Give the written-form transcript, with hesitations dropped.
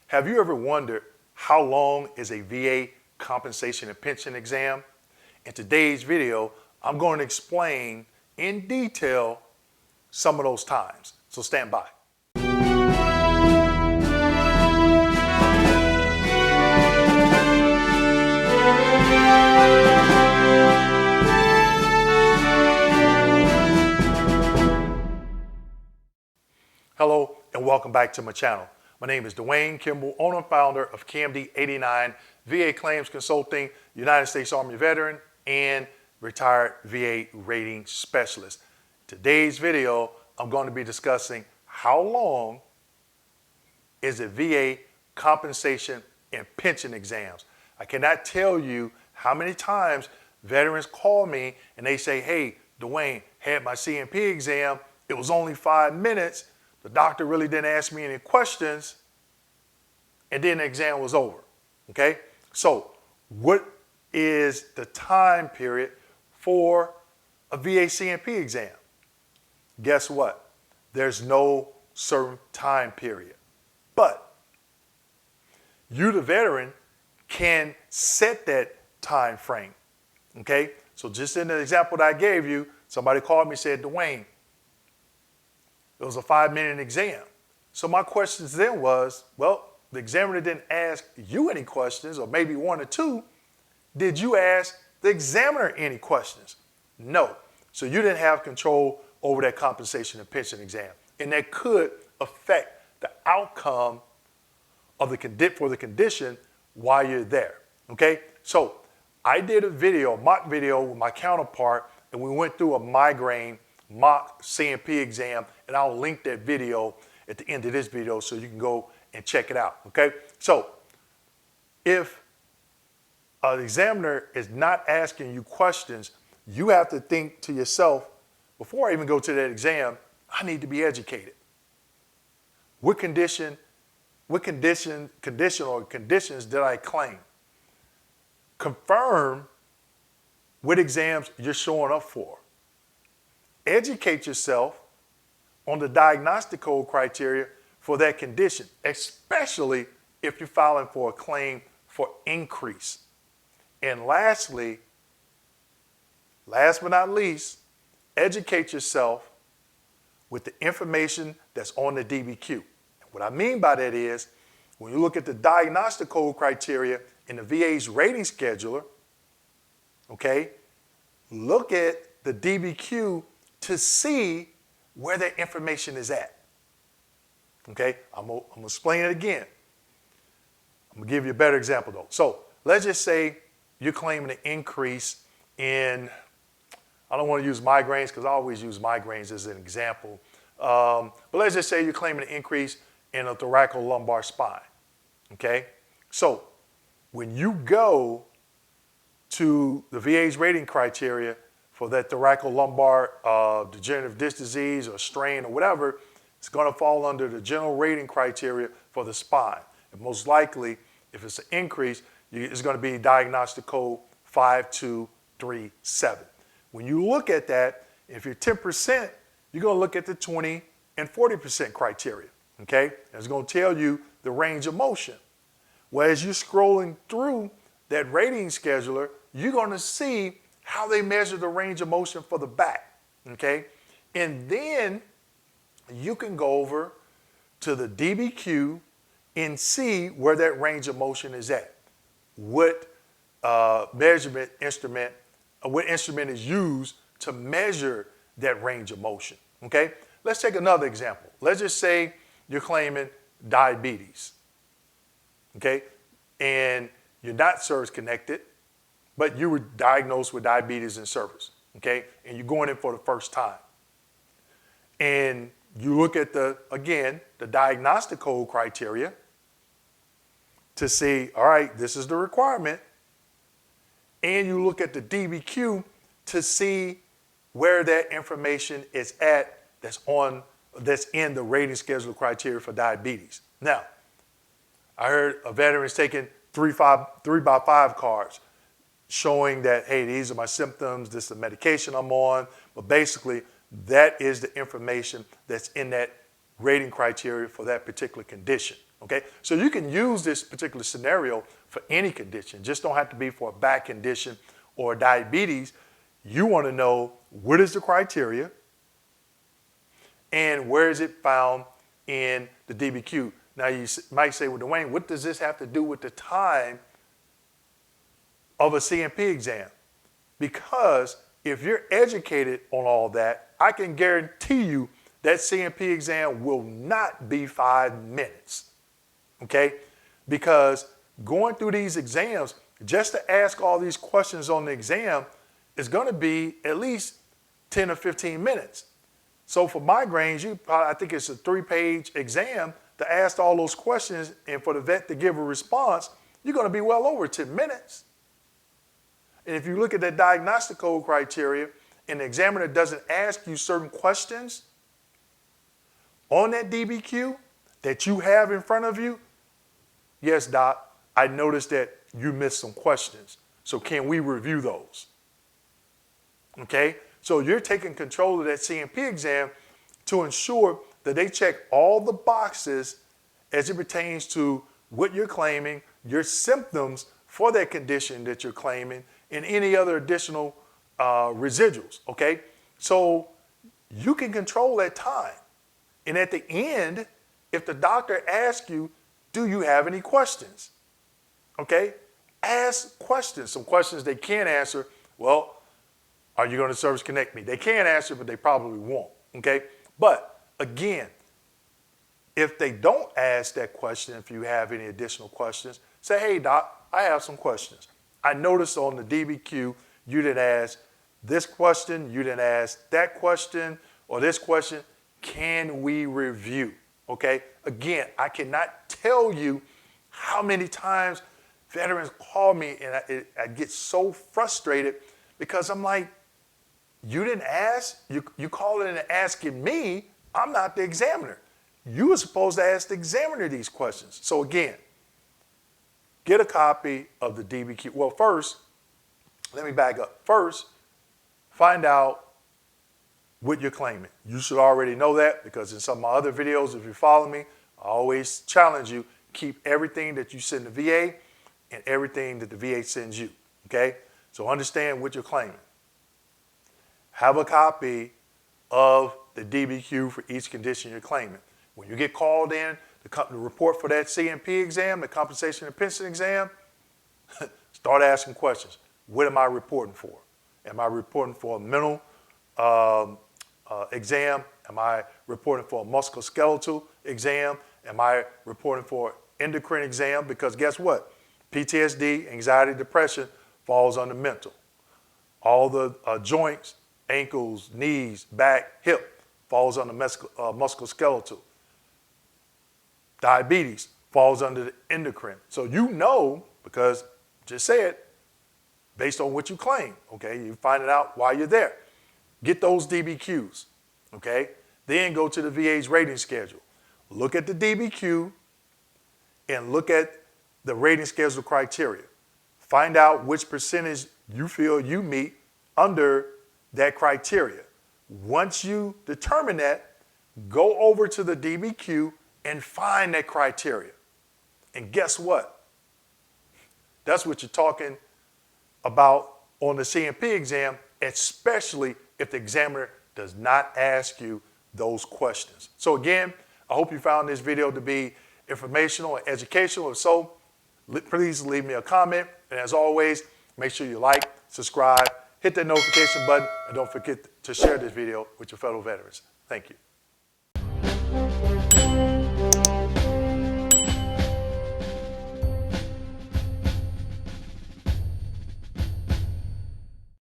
Have you ever wondered how long is a VA compensation and pension exam? In today's video, I'm going to explain in detail some of those times. So stand by. Hello and welcome back to my channel. My name is Dwayne Kimball, owner and founder of KMD 89 VA Claims Consulting, United States Army veteran, and retired VA rating specialist. Today's video, I'm going to be discussing how long is a VA compensation and pension exams. I cannot tell you how many times veterans call me and they say, hey, Dwayne, had my C&P exam, it was only 5 minutes. The doctor really didn't ask me any questions, and then the exam was over, okay? So what is the time period for a VA C&P exam? Guess what? There's no certain time period. But you, the veteran, can set that time frame, okay? So just in the example that I gave you, somebody called me and said, Dwayne, it was a 5-minute exam. So my questions then was, well, the examiner didn't ask you any questions, or maybe one or two. Did you ask the examiner any questions? No. So you didn't have control over that compensation and pension exam. And that could affect the outcome of for the condition while you're there, okay? So I did a mock video with my counterpart, and we went through a migraine mock C&P exam, and I'll link that video at the end of this video so you can go and check it out, okay? So if an examiner is not asking you questions, you have to think to yourself, before I even go to that exam, I need to be educated. What conditions did I claim? Confirm what exams you're showing up for. Educate yourself on the diagnostic code criteria for that condition, especially if you're filing for a claim for increase. And lastly, last but not least, educate yourself with the information that's on the DBQ. What I mean by that is, when you look at the diagnostic code criteria in the VA's rating scheduler, okay, look at the DBQ to see where that information is at. Okay, I'm gonna explain it again. I'm gonna give you a better example though. So let's just say you're claiming an increase in, I don't want to use migraines because I always use migraines as an example. But let's just say you're claiming an increase in a thoracolumbar spine. Okay, so when you go to the VA's rating criteria for that thoracolumbar degenerative disc disease or strain or whatever, it's going to fall under the general rating criteria for the spine. And most likely, if it's an increase, it's going to be diagnostic code 5237. When you look at that, if you're 10%, you're going to look at the 20 and 40% criteria, okay? And it's going to tell you the range of motion. Well, as you're scrolling through that rating scheduler, you're going to see how they measure the range of motion for the back, okay? And then you can go over to the DBQ and see where that range of motion is at. What measurement instrument, what instrument is used to measure that range of motion, okay? Let's take another example. Let's just say you're claiming diabetes, okay? And you're not service-connected, but you were diagnosed with diabetes in service, okay? And you're going in for the first time. And you look at again, the diagnostic code criteria to see, all right, this is the requirement. And you look at the DBQ to see where that information is at that's in the rating schedule criteria for diabetes. Now, I heard a veteran's taking 3x5 cards showing that, hey, these are my symptoms, this is the medication I'm on, but basically that is the information that's in that rating criteria for that particular condition, Okay, so you can use this particular scenario for any condition. Just don't have to be for a back condition or diabetes. You want to know what is the criteria and where is it found in the DBQ. Now you might say, well, Dwayne, what does this have to do with the time of a C&P exam? Because if you're educated on all that, I can guarantee you that C&P exam will not be 5 minutes. Okay, because going through these exams, just to ask all these questions on the exam is going to be at least 10 or 15 minutes. So for migraines, I think it's a 3-page exam to ask all those questions, and for the vet to give a response, you're going to be well over 10 minutes. And if you look at that diagnostic code criteria and the examiner doesn't ask you certain questions on that DBQ that you have in front of you, yes, doc, I noticed that you missed some questions. So can we review those? Okay, so you're taking control of that C&P exam to ensure that they check all the boxes as it pertains to what you're claiming, your symptoms for that condition that you're claiming, and any other additional residuals, okay? So you can control that time. And at the end, if the doctor asks you, do you have any questions? Okay, ask questions. Some questions they can't answer. Well, are you going to service connect me? They can't answer, but they probably won't. Okay, but again, if they don't ask that question, if you have any additional questions, say, hey, doc, I have some questions. I noticed on the DBQ, you didn't ask this question, you didn't ask that question, or this question. Can we review? Okay, again, I cannot tell you how many times veterans call me and I get so frustrated because I'm like, you didn't ask, you call in and asking me, I'm not the examiner. You were supposed to ask the examiner these questions. So again, get a copy of the DBQ. Well, first, let me back up. First, find out what you're claiming. You should already know that because in some of my other videos, if you follow me, I always challenge you, keep everything that you send to VA and everything that the VA sends you, okay? So understand what you're claiming. Have a copy of the DBQ for each condition you're claiming. When you get called in to report for that C&P exam, the compensation and pension exam, start asking questions. What am I reporting for? Am I reporting for a mental exam? Am I reporting for a musculoskeletal exam? Am I reporting for endocrine exam? Because guess what? PTSD, anxiety, depression falls under mental. All the joints, ankles, knees, back, hip falls under musculoskeletal. Diabetes falls under the endocrine. So you know, because just say it, based on what you claim, okay? You find it out while you're there. Get those DBQs, okay? Then go to the VA's rating schedule. Look at the DBQ and look at the rating schedule criteria. Find out which percentage you feel you meet under that criteria. Once you determine that, go over to the DBQ and find that criteria. And guess what? That's what you're talking about on the C&P exam, especially if the examiner does not ask you those questions. So again, I hope you found this video to be informational and educational. If so, please leave me a comment. And as always, make sure you like, subscribe, hit that notification button, and don't forget to share this video with your fellow veterans. Thank you.